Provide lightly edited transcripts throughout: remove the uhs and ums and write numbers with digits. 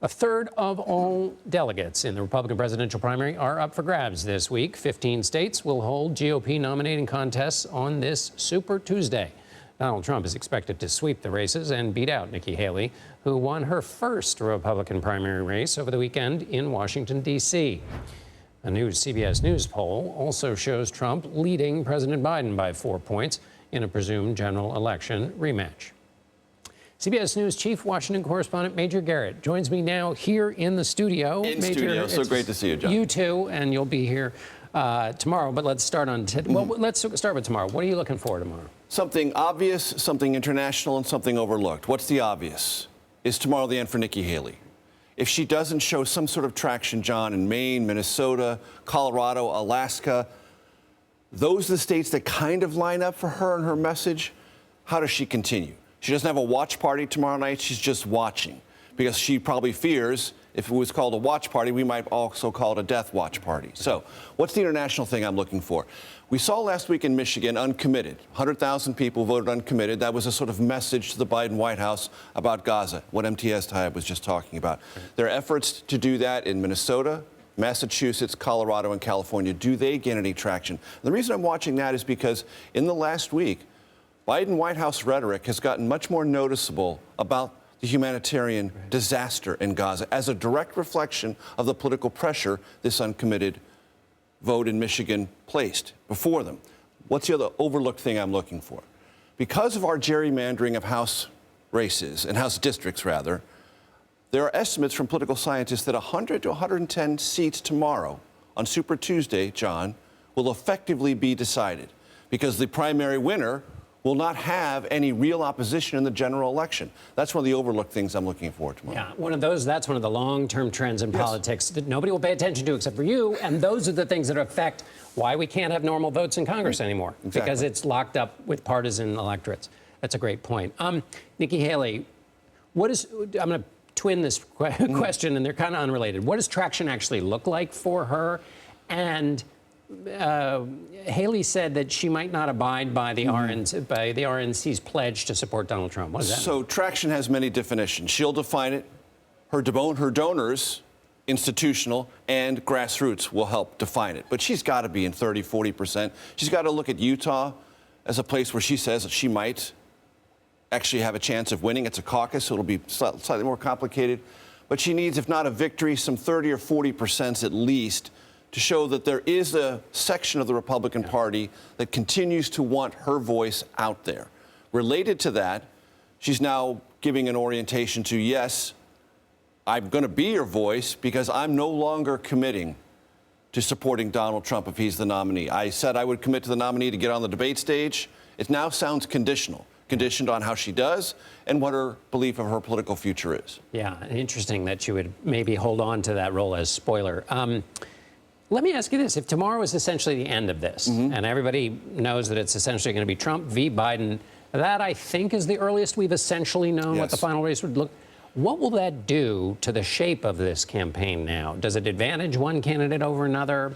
A third of all delegates in the Republican presidential primary are up for grabs this week. 15 states will hold GOP nominating contests on this Super Tuesday. Donald Trump is expected to sweep the races and beat out Nikki Haley, who won her first Republican primary race over the weekend in Washington, D.C. A new CBS News poll also shows Trump leading President Biden by 4 points in a presumed general election rematch. CBS News chief Washington correspondent Major Garrett joins me now here in the studio. Major, so great to see you, John. You too, and you'll be here tomorrow. But let's start on well, let's start with tomorrow. What are you looking for tomorrow? Something obvious, something international, and something overlooked. What's the obvious? Is tomorrow the end for Nikki Haley? If she doesn't show some sort of traction, John, in Maine, Minnesota, Colorado, Alaska, those are the states that kind of line up for her and her message. How does she continue? She doesn't have a watch party tomorrow night. She's just watching, because she probably fears if it was called a watch party, we might also call it a death watch party. So what's the international thing I'm looking for? We saw last week in Michigan, uncommitted. 100,000 people voted uncommitted. That was a sort of message to the Biden White House about Gaza, what MTS Taib was just talking about. There are efforts to do that in Minnesota, Massachusetts, Colorado, and California. Do they gain any traction? The reason I'm watching that is because in the last week, Biden White House rhetoric has gotten much more noticeable about the humanitarian disaster in Gaza as a direct reflection of the political pressure this uncommitted vote in Michigan placed before them. What's the other overlooked thing I'm looking for? Because of our gerrymandering of House races, and House districts rather, there are estimates from political scientists that 100 to 110 seats tomorrow on Super Tuesday, John, will effectively be decided, because the primary winner will not have any real opposition in the general election. That's one of the overlooked things I'm looking for tomorrow. Yeah, that's one of the long-term trends in politics that nobody will pay attention to except for you, and those are the things that affect why we can't have normal votes in Congress anymore, because it's locked up with partisan electorates. That's a great point. Nikki Haley, I'm going to twin this question, and they're kind of unrelated. What does traction actually look like for her? And Haley said that she might not abide by the RNC's pledge to support Donald Trump. What does that mean? So traction has many definitions. She'll define it. Her donors, institutional and grassroots, will help define it. But she's got to be in 30, 40%. She's got to look at Utah as a place where she says that she might actually have a chance of winning. It's a caucus, so it'll be slightly more complicated. But she needs, if not a victory, some 30 or 40% at least, to show that there is a section of the Republican Party that continues to want her voice out there. Related to that, she's now giving an orientation to, yes, I'm going to be your voice because I'm no longer committing to supporting Donald Trump if he's the nominee. I said I would commit to the nominee to get on the debate stage. It now sounds conditioned on how she does and what her belief of her political future is. Yeah, interesting that you would maybe hold on to that role as spoiler. Let me ask you this. If tomorrow is essentially the end of this, and everybody knows that it's essentially going to be Trump v. Biden, that I think is the earliest we've essentially known what the final race would look. What will that do to the shape of this campaign now? Does it advantage one candidate over another?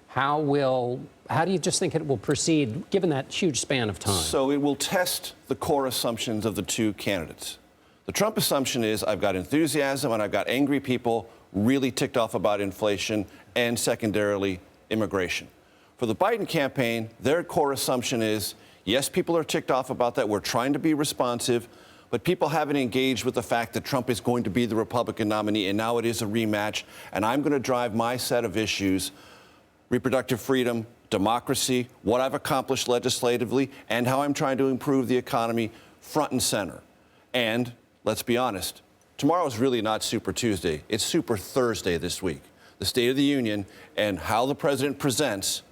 How do you just think it will proceed, given that huge span of time? So it will test the core assumptions of the two candidates. The Trump assumption is I've got enthusiasm and I've got angry people really ticked off about inflation and secondarily immigration. For the Biden campaign, their core assumption is, yes, people are ticked off about that. We're trying to be responsive, but people haven't engaged with the fact that Trump is going to be the Republican nominee, and now it is a rematch, and I'm going to drive my set of issues, reproductive freedom, democracy, what I've accomplished legislatively, and how I'm trying to improve the economy front and center. And let's be honest, tomorrow is really not Super Tuesday. It's Super Thursday this week. The State of the Union and how the president presents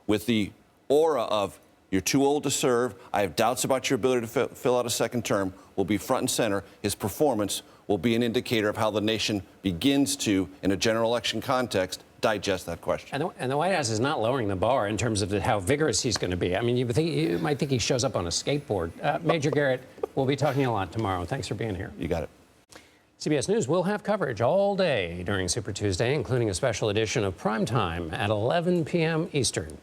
with the aura of you're too old to serve, I have doubts about your ability to fill out a second term, will be front and center. His performance will be an indicator of how the nation begins to, in a general election context, digest that question. And the White House is not lowering the bar in terms of how vigorous he's going to be. I mean, you might think he shows up on a skateboard. Major Garrett, we'll be talking a lot tomorrow. Thanks for being here. You got it. CBS News will have coverage all day during Super Tuesday, including a special edition of Primetime at 11 p.m. Eastern.